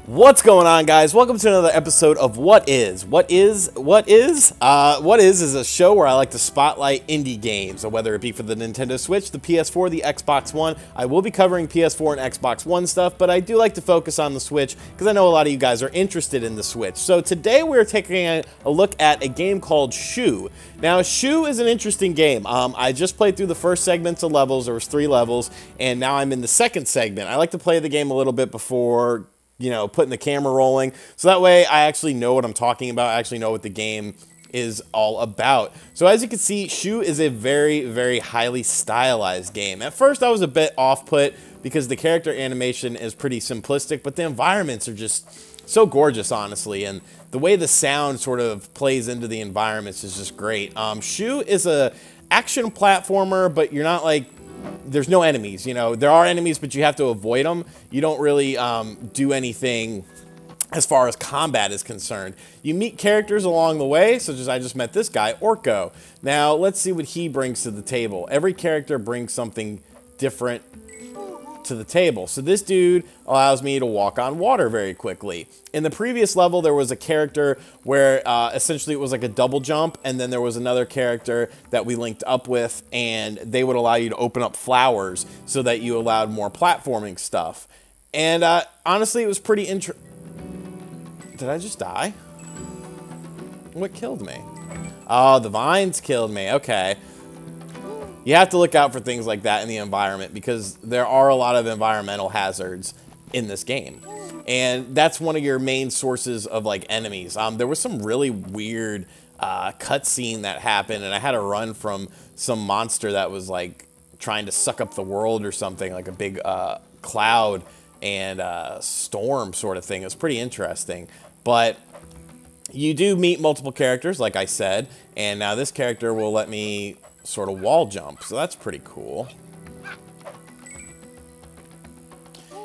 What's going on, guys? Welcome to another episode of What Is? What is is a show where I like to spotlight indie games, so whether it be for the Nintendo Switch, the PS4, the Xbox One. I will be covering PS4 and Xbox One stuff, but I do like to focus on the Switch because I know a lot of you guys are interested in the Switch. So today we're taking a look at a game called SHU. Now, SHU is an interesting game. I just played through the first segments of levels. There was 3 levels, and now I'm in the second segment. I like to play the game a little bit before, you know, putting the camera rolling, so that way I actually know what I'm talking about. I actually know what the game is all about. So as you can see, SHU is a very, very highly stylized game. At first I was a bit off-put because the character animation is pretty simplistic, but the environments are just so gorgeous, honestly, and the way the sound sort of plays into the environments is just great. SHU is a action platformer, but you're not like, there's no enemies, you know. There are enemies, but you have to avoid them. You don't really do anything as far as combat is concerned. You meet characters along the way, such as I just met this guy, Orko. Now, let's see what he brings to the table. Every character brings something different to the table. So this dude allows me to walk on water very quickly. In the previous level, there was a character where essentially it was like a double jump, and then there was another character that we linked up with, and they would allow you to open up flowers so that you allowed more platforming stuff. And honestly, it was pretty Did I just die? What killed me? Oh, the vines killed me. Okay. You have to look out for things like that in the environment because there are a lot of environmental hazards in this game. And that's one of your main sources of like enemies. There was some really weird cutscene that happened, and I had to run from some monster that was like trying to suck up the world or something, like a big cloud and storm sort of thing. It was pretty interesting. But you do meet multiple characters, like I said, and now this character will let me sort of wall jump, so that's pretty cool.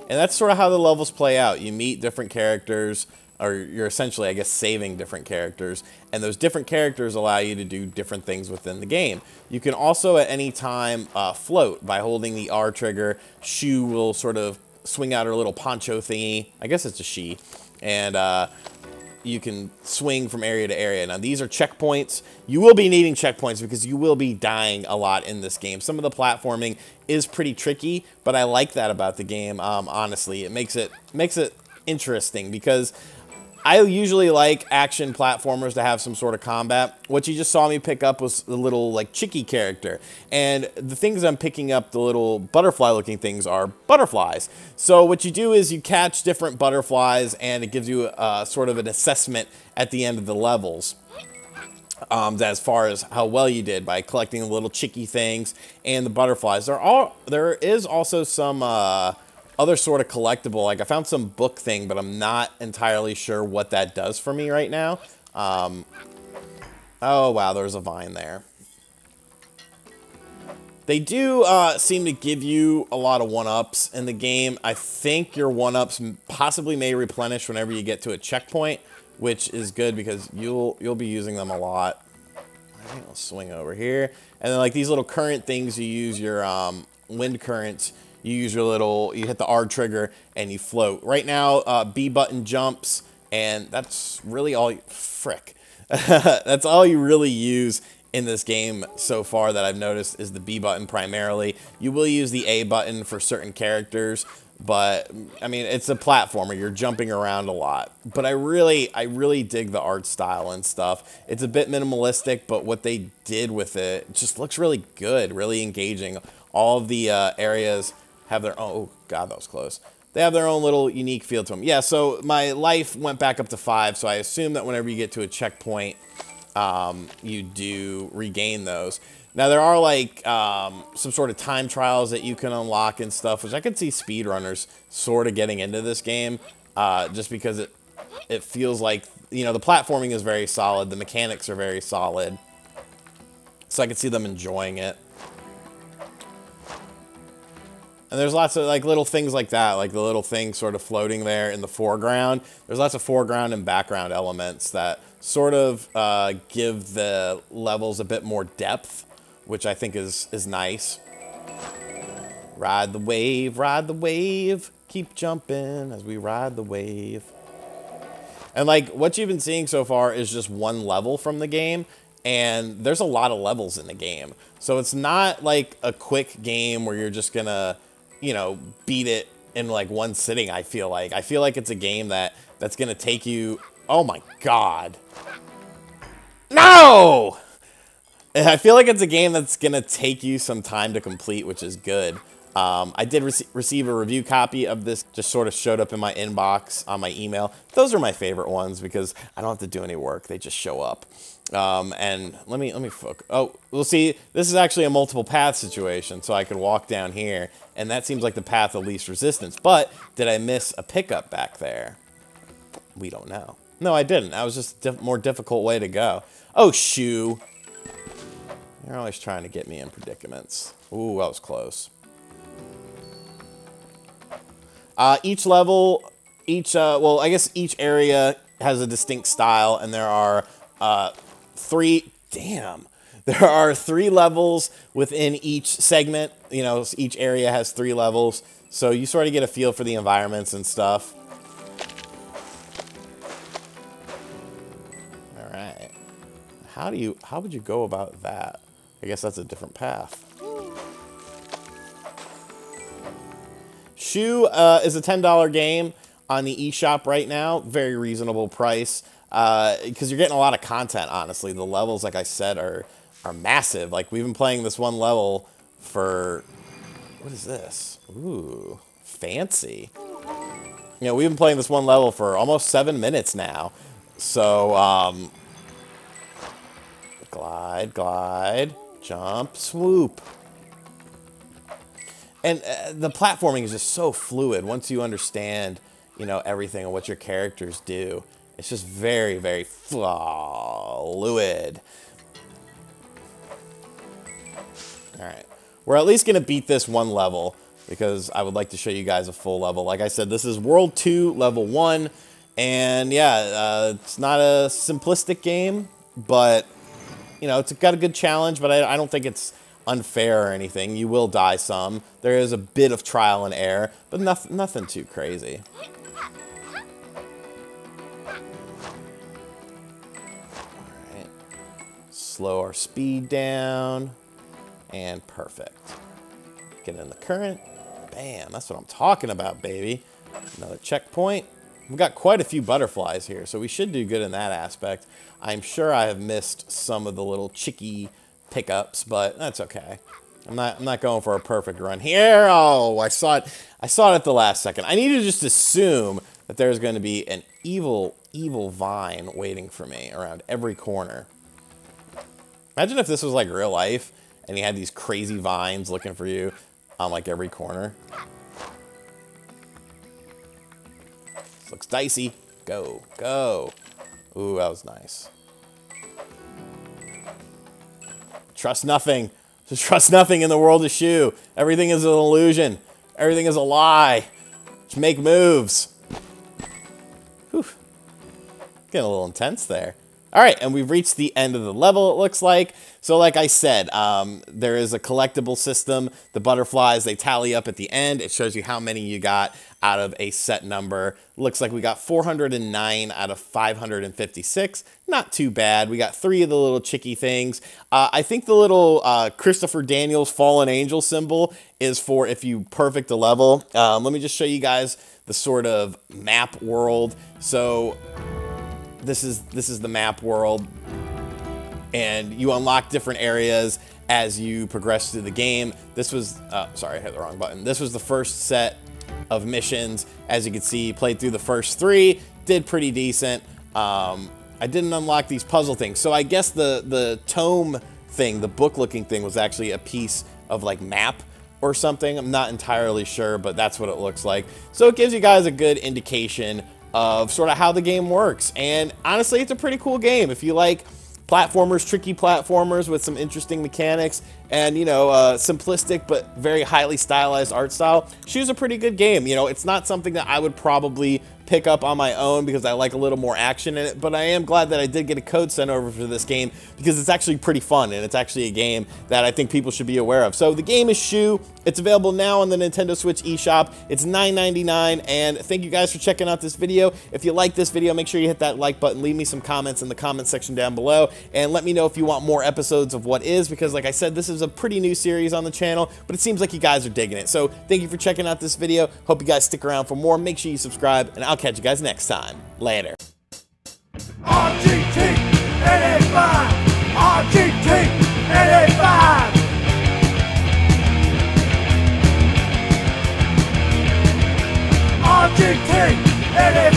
And that's sort of how the levels play out. You meet different characters, or you're essentially, I guess, saving different characters, and those different characters allow you to do different things within the game. You can also at any time float by holding the R trigger. SHU will sort of swing out her little poncho thingy. I guess it's a she. And you can swing from area to area. Now, these are checkpoints. You will be needing checkpoints because you will be dying a lot in this game. Some of the platforming is pretty tricky, but I like that about the game. Honestly, it makes it interesting because I usually like action platformers to have some sort of combat. What you just saw me pick up was the little like chicky character, and the things I'm picking up, the little butterfly looking things, are butterflies. So what you do is you catch different butterflies, and it gives you sort of an assessment at the end of the levels as far as how well you did by collecting the little chicky things and the butterflies. There is also some other sort of collectible. Like I found some book thing, but I'm not entirely sure what that does for me right now. Oh wow, there's a vine there. They do seem to give you a lot of one-ups in the game. I think your one-ups possibly may replenish whenever you get to a checkpoint, which is good because you'll be using them a lot. I think I'll swing over here. And then like these little current things, you use your wind currents. You use your you hit the R trigger and you float. Right now, B button jumps, and that's really all, frick. That's all you really use in this game so far that I've noticed is the B button primarily. You will use the A button for certain characters, but I mean, it's a platformer. You're jumping around a lot. But I really dig the art style and stuff. It's a bit minimalistic, but what they did with it just looks really good, really engaging. All of the areas have their own, oh god, that was close. They have their own little unique feel to them. Yeah, so my life went back up to 5, so I assume that whenever you get to a checkpoint, you do regain those. Now, there are like some sort of time trials that you can unlock and stuff, which I could see speedrunners sort of getting into this game, just because it feels like, you know, the platforming is very solid, the mechanics are very solid, so I could see them enjoying it. And there's lots of like little things like that, like the little thing sort of floating there in the foreground. There's lots of foreground and background elements that sort of give the levels a bit more depth, which I think is nice. Ride the wave, Keep jumping as we ride the wave. And like what you've been seeing so far is just one level from the game, and there's a lot of levels in the game. So it's not like a quick game where you're just gonna, you know, beat it in like one sitting. I feel like it's a game that's gonna take you. Oh my God. No! I feel like it's a game that's gonna take you some time to complete, which is good. I did receive a review copy of this, just sort of showed up in my inbox on my email. Those are my favorite ones because I don't have to do any work. They just show up. And let me focus. Oh, we'll see. This is actually a multiple path situation, so I could walk down here, and that seems like the path of least resistance. But did I miss a pickup back there? We don't know. No, I didn't. That was just a more difficult way to go. Oh, SHU. You're always trying to get me in predicaments. Ooh, that was close. Each level, well, I guess each area has a distinct style, and there are three levels within each segment. You know, each area has 3 levels, so you sort of get a feel for the environments and stuff. All right, how would you go about that? I guess that's a different path. SHU is a $10 game on the eShop right now. Very reasonable price because you're getting a lot of content, honestly. The levels, like I said, are massive. Like, we've been playing this one level for... What is this? Ooh, fancy. You know, we've been playing this one level for almost 7 minutes now. So, glide, glide, jump, swoop. And the platforming is just so fluid once you understand, you know, everything and what your characters do. It's just very, very fluid. All right. We're at least going to beat this one level because I would like to show you guys a full level. Like I said, this is World 2, Level 1. And yeah, it's not a simplistic game, but, you know, it's got a good challenge, but I don't think it's unfair or anything. You will die some. There is a bit of trial and error, but nothing too crazy. Alright. Slow our speed down. And perfect. Get in the current. Bam. That's what I'm talking about, baby. Another checkpoint. We've got quite a few butterflies here, so we should do good in that aspect. I'm sure I have missed some of the little chicky pickups, but that's okay. I'm not going for a perfect run here. Oh, I saw it at the last second. I need to just assume that there's going to be an evil vine waiting for me around every corner. Imagine if this was like real life and you had these crazy vines looking for you on like every corner. This looks dicey. Go, go. Ooh, that was nice. Trust nothing. Just trust nothing in the world of SHU. Everything is an illusion. Everything is a lie. Just make moves. Whew. Getting a little intense there. All right, and we've reached the end of the level, it looks like. So like I said, there is a collectible system. The butterflies, they tally up at the end. It shows you how many you got out of a set number. Looks like we got 409 out of 556. Not too bad. We got 3 of the little chicky things. I think the little Christopher Daniels Fallen Angel symbol is for if you perfect a level. Let me just show you guys the sort of map world. So this is the map world, and you unlock different areas as you progress through the game. This was, sorry, I hit the wrong button. This was the first set of missions. As you can see, played through the first 3, did pretty decent. I didn't unlock these puzzle things, so I guess the tome thing, the book-looking thing, was actually a piece of like map or something. I'm not entirely sure, but that's what it looks like. So it gives you guys a good indication of sort of how the game works. And honestly, it's a pretty cool game. If you like platformers, tricky platformers with some interesting mechanics, and, you know, simplistic but very highly stylized art style, SHU's a pretty good game. You know, it's not something that I would probably pick up on my own because I like a little more action in it, but I am glad that I did get a code sent over for this game because it's actually pretty fun, and it's actually a game that I think people should be aware of. So the game is SHU. It's available now on the Nintendo Switch eShop. It's $9.99, and thank you guys for checking out this video. If you like this video, make sure you hit that like button, leave me some comments in the comment section down below, and let me know if you want more episodes of What Is, because like I said, this is a pretty new series on the channel, but it seems like you guys are digging it. So thank you for checking out this video. Hope you guys stick around for more. Make sure you subscribe, and I'll catch you guys next time. Later. RGT 85, RGT 85. RGT 85.